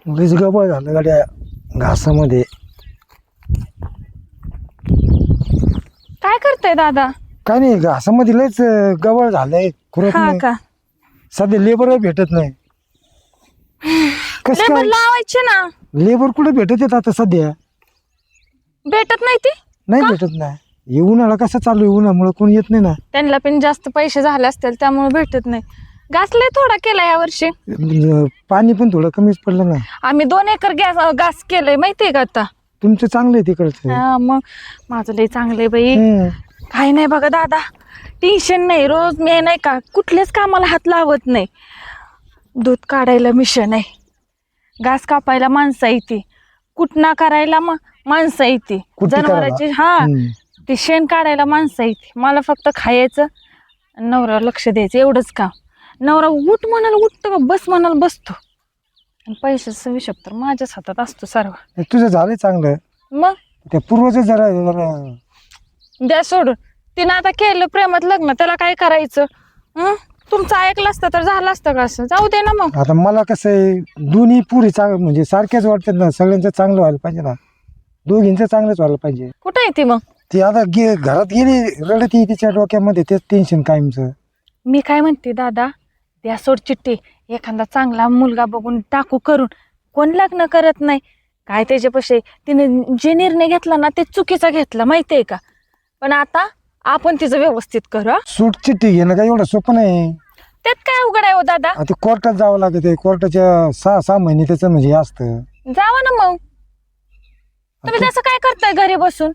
लईच गबळ झालं गाड्या घासामध्ये. काय करताय दादा? काय नाही, घासामध्ये लईच गबळ झालंय. खुरत हा नाही का? सध्या लेबर भेटत नाही. कस लेबर काय लावायचे ना. लेबर कुठे भेटत येत आता सध्या? भेटत नाही ती. नाही भेटत नाही. हे उन्हाळा कसा चालू आहे, उन्हामुळे कोणी येत नाही ना. त्यांना पण जास्त पैसे झाले असतील त्यामुळे भेटत नाही. घासलंय थोडा केला या वर्षी. म्हणजे पाणी पण थोडं कमीच पडलं ना. आम्ही 2 एकर घास केलंय माहितीये का आता. तुमचं चांगलं आहे तिकडचं. हा, मग माझं लय चांगलंय बाई. काही नाही बघा दादा, टेन्शन नाही. रोज मी नाही का कुठल्याच कामाला हात लावत नाही. दूध काढायला मिशन आहे, घास कापायला माणसं येते, कुटणा करायला माणसं येते, कुट्टी जनावरांची करायला. ते शेण काढायला माणसं येते. मला फक्त खायचं आणि नवऱ्यावर लक्ष द्यायचं, एवढंच काम. नवरा उठ म्हणाल उठतो का, बस म्हणाल बसतो. आणि पैशाचा हिशोब तर माझ्याच हातात असतो सर्व. तुझं झालंय चांगलं. मग त्या पूर्वच जरा जरा द्या सोडून. तिनं आता केलं प्रेमात लग्न, त्याला काय करायचं? तुमचं ऐकलं असतं तर झालं असतं का असं? जाऊ दे ना मग. आता मला कसं आहे, दोन्ही पुरी म्हणजे सारख्याच वाटतात ना. सगळ्यांचं चांगलं व्हायला पाहिजे ना, दोघींचं चांगलंच व्हायला पाहिजे. कुठं आहे ती मग? ती आता घरात गेली रडत येई, तिच्या डोक्यामध्ये तेच टेन्शन कायमचं. मी काय म्हणते दादा, द्या सोड चिठ्ठी. एखादा चांगला मुलगा बघून टाकू करून. कोण लग्न करत नाही काय त्याच्यापाशी. तिने जे निर्णय घेतला ना ते चुकीचा घेतला माहितीये का. पण आता आपण तिचं व्यवस्थित करू. सूट चिठ्ठी घेणं काय एवढं सोपं नाही. त्यात काय अवघड आहे हो दादा? आता कोर्टात जावं लागत. कोर्टाच्या 6 महिने त्याचं म्हणजे हे असतं. जावा ना मग. तुम्ही त्याचं काय करताय घरी बसून?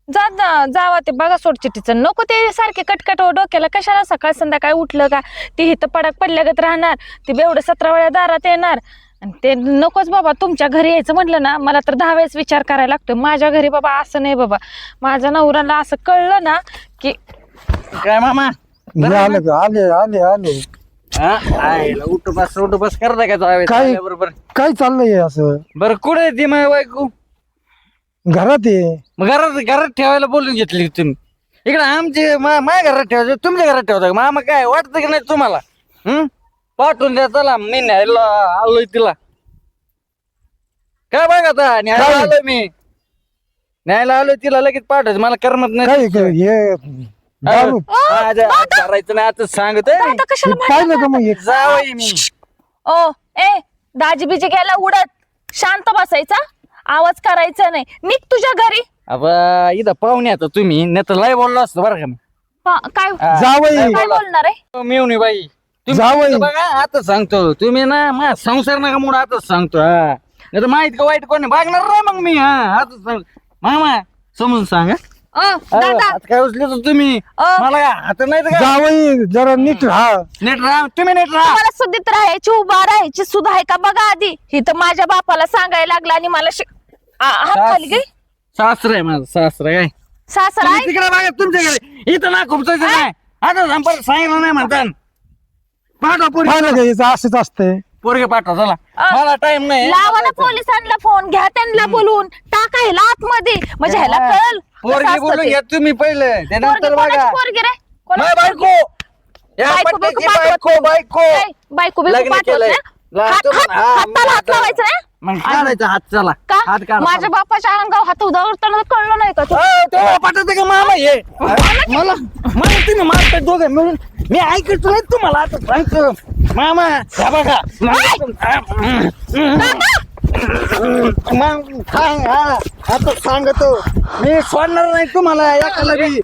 जावा ते बघा सोड चिठ्ठीचं. नको ते सारखे कटकट डोक्याला. कशाला सकाळ संध्याकाळी उठलं का ते इथं पडक पडल्यागत राहणार, ते बेवढं 17 वेळा दारात येणार. आणि ते नकोच बाबा. तुमच्या घरी यायचं म्हटलं ना, मला तर 10 वेळेस विचार करायला लागतो. माझ्या घरी बाबा असं नाही बाबा. माझ्या नवऱ्याला असं कळलं ना की काय मामा आले आले आले आले. उठ बस करता काय? काय बरोबर. काय चाललंय असं? बरं कुठे ती माझ्या बायको? घरात आहे. मग घरात ठेवायला बोलून घेतली तुम्ही. इकडे आमची माझ्या घरात ठेवायचं, तुमच्या घरात ठेवता का? मामा काय वाटतं की नाही तुम्हाला? पाठवून द्या चला. मी न्यायला आलोय तिला. काय बघा आता न्यायला आलोय मी. न्यायला आलोय तिला, लगेच पाठवायचं. मला करमत नाही. काय हे दारू करायचं नाही आता सांगतोय. दादा कशाला पाहिलं का मग हे? जावई मी. ओ दाजी बिजी गेला उडत. शांत बसायचा, आवाज करायचा नाही. निघ तुझ्या घरी. अब इथं पाहुणे आता तुम्ही, नाही तर लय बोललो असतो बरं का मी. काय जावई. काय बोलणार आहे? मिळून बाई जावई. तुम्ही बघा आता सांगतो. तुम्ही ना माझा संसार नका मोड. आताच सांगतो. नाही तर माहित का वाईट कोणी बघणार नाही मग मी. आताच सांग मामा, समजून सांगा. दादा आता काय उचले तुम्ही मला आता नाही तर काय? जावई जरा नीट राहा. नीट राहा तुम्ही, नीट राहा. तुम्हाला सुधीत राहायची, उभा राहायची सुद्धा आहे का बघा आधी. ही तर माझ्या बापाला सांगायला लागला आणि मला हात खाली गे. सासरा आहे माझा, सासरा काय सासरा आहे. तिकडे बघा तुमच्याकडे. इथं ना खुपसायचं नाही. आता संपर्क सांगितलं नाही म्हणतात. पाठवा पोरी. पाहिलं का याचं असंच असतंय. पोरगे पाठवा चला. मला टाइम नाही. लावा ना पोलिसांना फोन, घ्या त्यांना बोलून, टाका ह्याला आतमध्ये. म्हणजे ह्याला कळल पोरगी बोलून घ्या तुम्ही पहिले, त्यानंतर बघा. पोरगी रे माझी बायको. या पट्ट्याची बायको. बायको लग्न पाठवत केलंय. नाही. हाताला हात लावायचा नाही. मग काढायचा हात चला. का हात काढा. माझ्या बापाच्या अंगावर हात उदावरताना कळलं नाही का? पाठवते का मामा हे? मला तुम्ही मारता दोघं मिळून. मी ऐकतो नाही तुम्हाला आता सांगतो. मामा हे बघा. आता सांगतो मी सोडणार नाही तुम्हाला. एकाला बी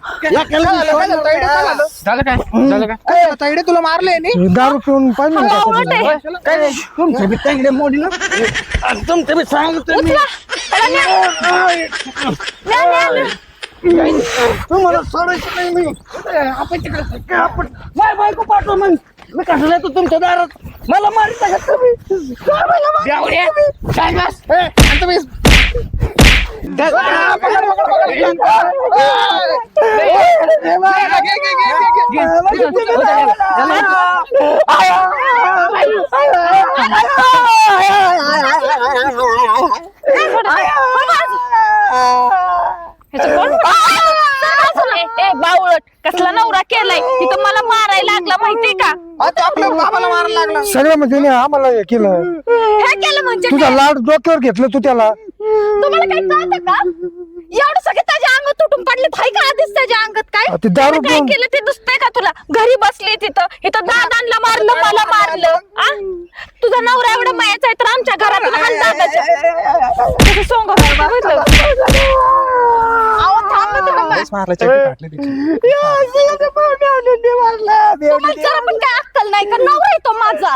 झालं काय ताईडे तुला मारले नी? दारू पिऊन पाहिलं का उलट आहे. त्याचं? तुमचं बी तांगडे मोडी ना. तुमचं बी सांगतो मी. तुम्हाला सोडायचं नाही मी. आपण तिकडे आपण बायको पाठवा मग. मी कसं येतो तुमच्या दारात. मला मारित का तुम्ही? काय बस? तुम्ही बावळट कसला नवरा केलाय तिथं मला मारायला लागला माहितीये का? आता आपल्या बाबाला मारायला लागला. सगळं म्हणजे त्याने आम्हाला हे केलं. हे केलं म्हणजे तुझा लाड डोक्यावर घेतलं तू त्याला. तुम्हाला काही कळतं का एवढं सगळे त्याच्या अंगात तुटून पडले हाय का आधीच त्याच्या अंगात काय ते दारू त्यानं काय पिऊन- केलं ते दिसतंय का तुला घरी बसली इथं दादांना मारलं मला मारलं आ? तुझा नवरा एवढा मायाचा आहे तर आमच्या घरातून हाल दादाच्या तुझं सोंग होतं बघितलं? अहो, थांबा, थांबा. लयच मारलं, चड्डी फाटली तिची. तुम्हाला जरा पण काय अक्कल नाही का नवरा आहे तो माझा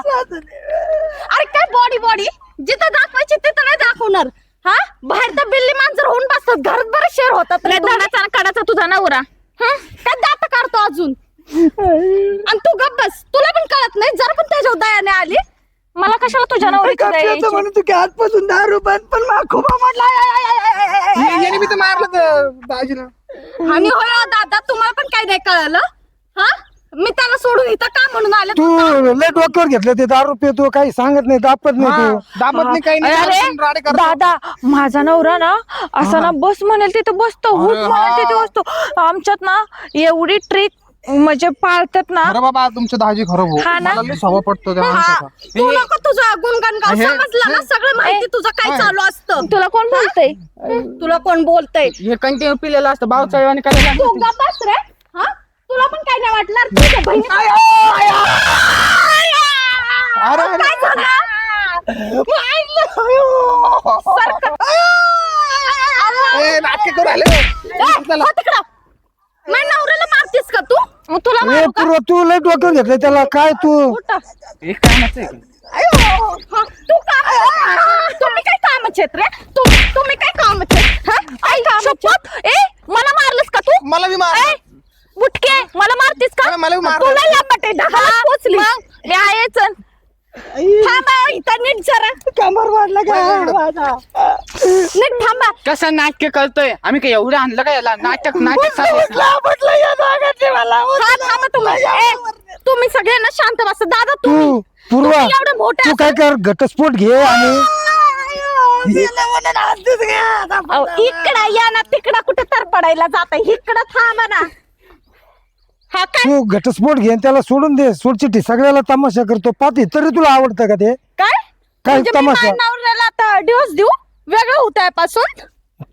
अरे काय बॉडी जिथं दाखवायची तिथं नाही दाखवणार हा बाहेर तर बिल्ली मांजर होऊन बसतात घरात बरेच शेअर होतात धडाचा कडाचा तुझा नवरा काय दात काढतो अजून आणि तू गप्प बस तुला पण कळत नाही जरा पण त्याच्या दयाने आली मला कशाला तुझ्या नवरीची दया यायची? म्हणून तू आजपासून दारू बंद पण मग खूप याने बी तर मारलं तर दाजीला. आणि होय हो दादा तुम्हाला पण काय नाही कळलं हा मी त्याला सोडून इथं का म्हणून आले तू लय डोक्यावर घेतलं ते दारू पितो काही सांगत नाही दापत नाही हा, तू. दाबत नाही काही नाही अरे आपण राडे करतो. दादा माझा नवरा ना असा ना बस म्हणेल तिथे बसतो हुट अरे म्हणेल हा. तिथे बसतो आमच्यात ना एवढी ट्रिक म्हणजे पाळतात ना खरं बाबा तुमचं दाजी खरं भाऊ हा ना? मला लय स्वभाव पडतो त्या हा माणसाचा. तू नको तुझा गुणगान गाव हे- समजलं ना सगळं माहिती तुझं काय हे- चालू असतं तुला कोण बोलतय तुला कोण बोलतय हे कंटिन्यू पिलेलं असतं भाऊचा आणि काय तू गप्प बस रे हा तुला पण काय नाही वाटणार तुझ्या बहिणी अरे, अरे. काय झालं ए, नाटके करू राहिले. नवऱ्याला मारतीस का तू मग तुला ए मारू का? पूर्व तू लय डोक्यावर घेतलं त्याला काय तू. उठा. हे कामाचं आहे का? हा, तू काम तुम्ही काय कामाचे आहेत रे तुम्ही काय कामाचे आहेत? हा? आई, शपथ. ए मला मारलंस का तू मला बी मार. ए, बुटके मला मारतीस का हा, मला बी मारलं. तुला लांबटे ढगाला पोचली मी आहेच थांबा इथं नीट जरा कमर वाढला का नीट थांबा कसं नाटक करतोय आम्ही काय एवढं आणलं का याला नाटक चालू आहे. हा थांबा तुम्ही ए, तुम्ही सगळे ना शांत बसा दादा तू तुम्ही पूर्वा तुम्ही एवढं मोठं तू काय कर घटस्फोट घे आणि इकडं या ना तिकडं कुठे तर पडायला जात इकडं थांबा ना हा काय तू घटस्फोट घे आणि त्याला सोडून दे सोडचिट्टी सगळ्याला तमाशा करतो पाहते तरी तुला आवडतं का ते काय काय म्हणजे मी तमाशा? माझ्या नवऱ्याला आता दिवस देऊ वेगळं होत आहे पासून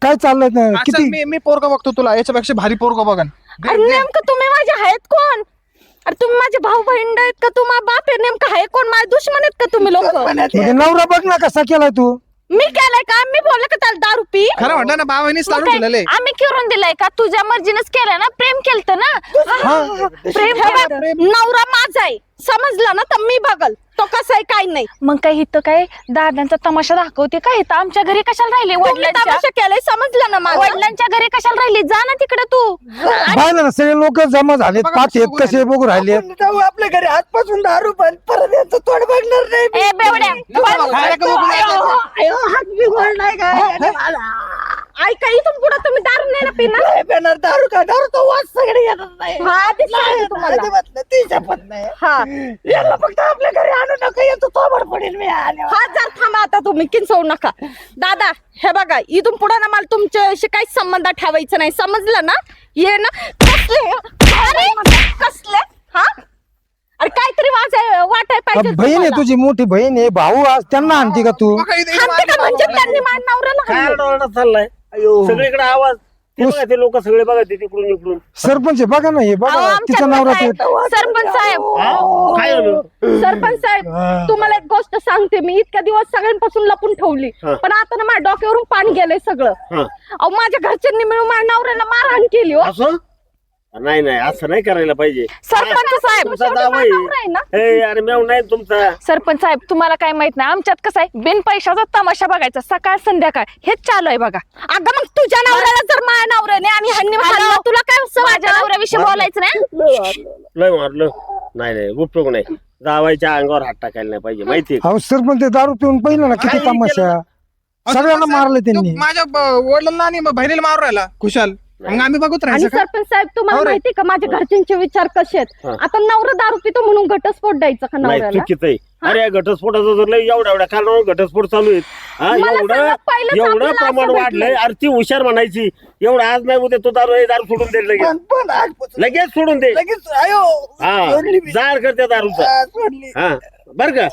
काय चाललंय ना अच्छा, किती मी पोरगा बघतो तुला याच्यापेक्षा भारी पोरगा बघन. अरे नेमकं तुम्ही माझे आहेत कोण अरे तुम्ही माझे भाऊ बहीण आहेत का तुम्हा बाप आहे नेमकं आहे कोण माझे दुश्मन आहेत का तुम्ही लोक म्हणजे नवरा बघ ना कसा केलाय तू. मी केलंय का मी बोलले का त्याला दारू पी खरं म्हटलं ना बाबांनीच मग लाडून काय? ठेवलेले. आम्ही किरून दिलाय का तुझ्या मर्जीनेच केलंय ना प्रेम केलत ना प्रेम नवरा माझा आहे समजलं ना तर मी बघल तो कसा आहे काय नाही मग काय इथं काय दादांचा तमाशा दाखवते काय इथं आमच्या घरी कशाला राहिले तुम्ही तमाशा केलाय समजलं ना माझं वडिलांच्या घरी कशाला राहिली जा ना तिकडे तू पाहिलं ना सगळे लोक जमा झालेत बघा पाहतेत कसे कसे बघू राहिले आपल्या घरी आजपासून दारू बंद परत याचं तोंड बघणार नाही ए बेवड्या खायला का बघू नाही? हात बिघडलाय काय ऐका इथून पुढे तुम्ही दारू नाही ना पिणार पेणार दारू का दारू तो वाच सगळे येणार नाही हा ते सांगते तुम्हाला अजिबात नाही, ती शपथ नाही हा याला फक्त आपल्या घरी आणू नका येतो तोबड पडेल मी आल्यावर. हा जर थांबा आता तुम्ही किंचवू नका दादा हे बघा इथून पुढे ना मला तुमच्याशी काही संबंध ठेवायचं नाही समजलं ना ये ना कसले अरे कसले हा अरे काहीतरी वाटाय पाहिजे बहीण आहे तुम्हाला. तुझी मोठी बहीण आहे भाऊ आज त्यांना आणते का तू बघा इथे हाणते का म्हणजे त्यांनी माझ्या नवऱ्याला काय हाणलं. आरडाओरडा चाललाय सगळीकडे आवाज ते बघा ते लोक सगळे बघा ते तिकडून इकडून सरपंच आहे बघा ना हे अहो, बघा आमच्यात तिचा नवरा कसं ते आहे? सरपंच साहेब काय झालं सरपंच साहेब तुम्हाला एक गोष्ट सांगते मी इतक्या दिवस सगळ्यांपासून लपून ठेवली हा. पण आता ना माझ्या डोक्यावरून पाणी गेलंय सगळं हा. अहो माझ्या घरच्यांनी मिळून माझ्या नवऱ्याला मारहाण केली हो असं नाही नाही असं नाही करायला पाहिजे सरपंच साहेब तुमचा शेवटी दावा माझा नवरा आहे ना आहे अरे मेव नाही तुमचा सरपंच साहेब तुम्हाला काय माहित नाही आमच्यात कसं आहे बिन पैशाचा तमाशा बघायचा सकाळ संध्याकाळ हेच चालू आहे बघा अगं मग तुझ्या नवऱ्याला जर माझ्या नवऱ्याने आणि ह्यांनी मारलं, तुला काय असं माझ्या वाटलं? नवऱ्याविषयी बोलायचं नाही लय मारलं नाही नाही उपयोग नाही जावायच्या अंगावर हात टाकायला नाही पाहिजे माहितीये का? अहो सरपंच ते दारू पिऊन पहिलं ना किती काय तमाशा अहो, सगळ्यांना सरपंच मारलं साहेब, त्यांनी तो माझ्या वडिलांना आणि बहिणीला मारू राहिला खुशाल मग आम्ही बघत आणि राहायचं का? सरपंच साहेब तुम्हाला हो रे. माहिती का माझ्या घरच्यांचे विचार कसे आहेत? हा. आता नवरा दारू पितो म्हणून घटस्फोट द्यायचा का नाही नवऱ्याला? चुकीचं आहे. अरे या घटस्फोटाचा जर लय एवढ्या कारणावर घटस्फोट चालू आहेत हा मला एवढं सांगा, पहिलंच एवढं आपल्याला असं प्रमाण वाढलंय भेटलंय. अरे ती हुशार म्हणायची एवढं आज नाही उद्या तो दारू सोडून दे लगेच पण आजपासून लगेच सोडून दे लगेच आयो हा सोडली मी. जाळ करते दारूचा सोडली हा बर का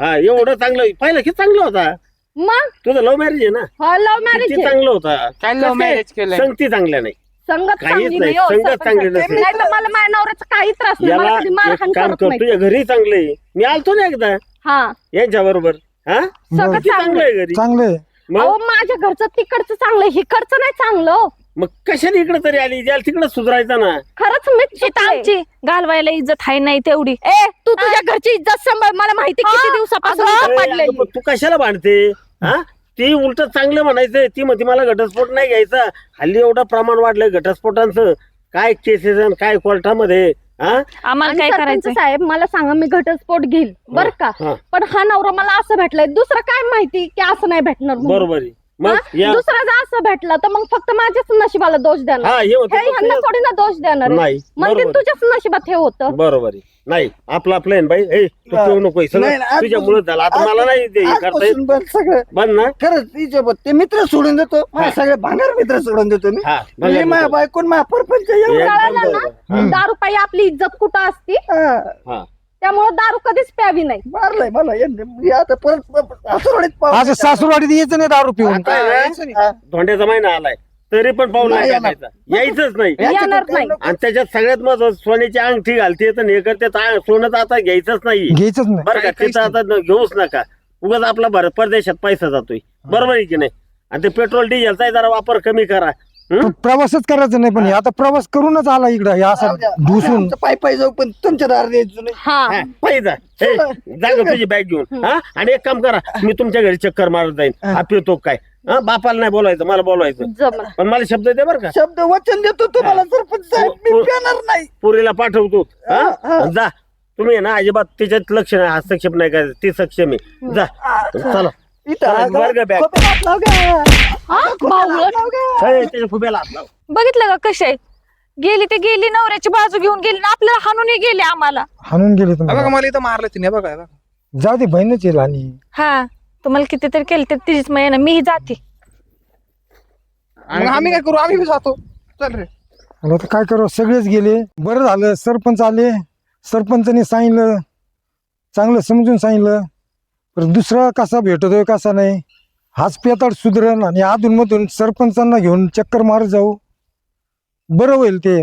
हा एवढं चांगलं पहिलं किती चांगलं होता मग तुझं लव्ह मॅरेज आहे ना लव्ह मॅरेज किती चांगलं होता काय लव्ह मॅरेज केलंय संगती चांगल्या नाही संगत काहीच चांगली नाही, नाही हो, संगत सरपंच चांगली साहेब. नसेल. नाही तर मला माझ्या नवऱ्याचा काही त्रास नाही, मला याला कधी मारहाण एक काम करत कर नाही. तुझ्या घरी चांगलंय मी आलतो ना एकदा हा यांच्या बरोबर हा सगळं किती चांगलं आहे घरी चांगले अहो मग माझ्या घरचं तिकडचं चांगलं हिकडचं नाही चांगलं हो. मग कशाने इकडे तरी आली ज्याला तिकडे सुधारायचा ना खरंच मीच इथं चुकले. आमची घालवायला इज्जत आहे नाही तेवढी. ए तू तुझ्या घरची इज्जत सांभाळ, मला माहिती किती दिवसापासून अगं, इथं अरे, पडलेली. अगं, पण तू कशाला भांडते हा ती उलट चांगलं म्हणायचंय ती म्हणते मला घटस्फोट नाही घ्यायचा हल्ली एवढं प्रमाण वाढलंय घटस्फोटांचं काय केसेस काय कोर्टामध्ये हा आम्हाला आणि काय सरपंच करायचं? साहेब मला सांगा, मी घटस्फोट घेईल बर का, हा. पण हा नवरा मला असं भेटलाय, दुसरं काय माहिती की असं नाही भेटणार म्हणून. बरोबर आहे हा? मग या दुसरा जर असं भेटला तर मग फक्त माझ्याच नशिबाला दोष देणार. हा हे होतं हे ह्यांना थोडी ना दोष देणार आहे. नाही म्हणजे बरोबर आहे. तुझ्याच नशिबात हे होतं. बरोबर आहे नाही आपला प्लॅन बाई ए तू पिऊ नको नाही, सगळं नाही, तुझ्यामुळे झालं आता मला नाही ते हे करता येत आजपासून बंद सगळं बंद ना खरंच तिच्याबरोबर ते मित्र सोडून देतो माझे सगळे भांगार मित्र सोडून देतो मी हा मी बघा माझ्या बायकोन माझ्या परपंच एवढं एकदम कळालं ना? बरोबर. दारू पायी आपली इज्जत कुठं असती, हा, हा त्यामुळे दारू कधीच प्यावी नाही. मारलंय मला यांनी. मी आता परत आसुरवाडीत पाहू. असं सासूरवाडीत यायचं नाही दारू पिऊन आता आहे ना, हा. धोंड्याचा महिना आलाय तरी पण पाऊल नाही नाही येणार. टाकायचा यायचंच नाही येणार नाही. आणि त्याच्यात सगळ्यात महत्वाचं सोन्याची अंगठी घालते तर हे करते तर सोनं आता घ्यायचंच नाही घ्यायचंच नाही बरं का तिथं आता घेऊच नका उगाच आपला परदेशात पैसा जातोय बरोबर आहे की नाही आणि ते पेट्रोल डिझेलचा जरा वापर कमी करा पण प्रवासच करायचा नाही पण हे आता प्रवास करूनच आला इकडं हे असं ढुसून आमचं पायी पायी जाऊ पण तुमच्या दार द्यायचं नाही. हा पाहिजे जा गं तुझी बॅग घेऊन हा आणि एक काम करा मी तुमच्या घरी चक्कर मारत जाईन हा पितो काय हा बापाला नाही बोलायचं मला बोलवायचं जमलं. पण मला शब्द दे बरं का शब्द वचन देतो तुम्हाला सरपंच साहेब मी पिणार नाही. पुरीला पाठवतो हा. हा जा तुम्ही आहे ना अजिबात तिच्यात लक्ष नाही हस्तक्षेप नाही करायचं ती सक्षम आहे जा चला इथं हा का? वर्ग बॅग खोटं हात लाव गं. हा, खोटं बावळट. हात लाव गं. त्याच्या खुब्याला हात लाव बघितलं का कसे गेली ते गेली नवऱ्याची बाजू घेऊन गेली ना आपल्याला हाणूनही गेले आम्हाला. हाणून गेले हा बघा तुम्ही मला इथं मारलं तिने बघा हे बघा. जाऊ दे बहिणच येईल आणि हा तुम्हाला कितीतरी केली तर तिचीच माय ना मीही जाते. मग आम्ही काय करू आम्ही बी जातो चल रे आणि आता काय करू सगळेच गेले बरं झालं सरपंच आले सरपंचाने सांगितलं चांगलं समजून सांगितलं पण दुसरा कसा भेटतोय कसा नाही हाच पेताड सुधरण आणि अधूनमधून सरपंचांना घेऊन चक्कर मारत जाऊ बरं होईल ते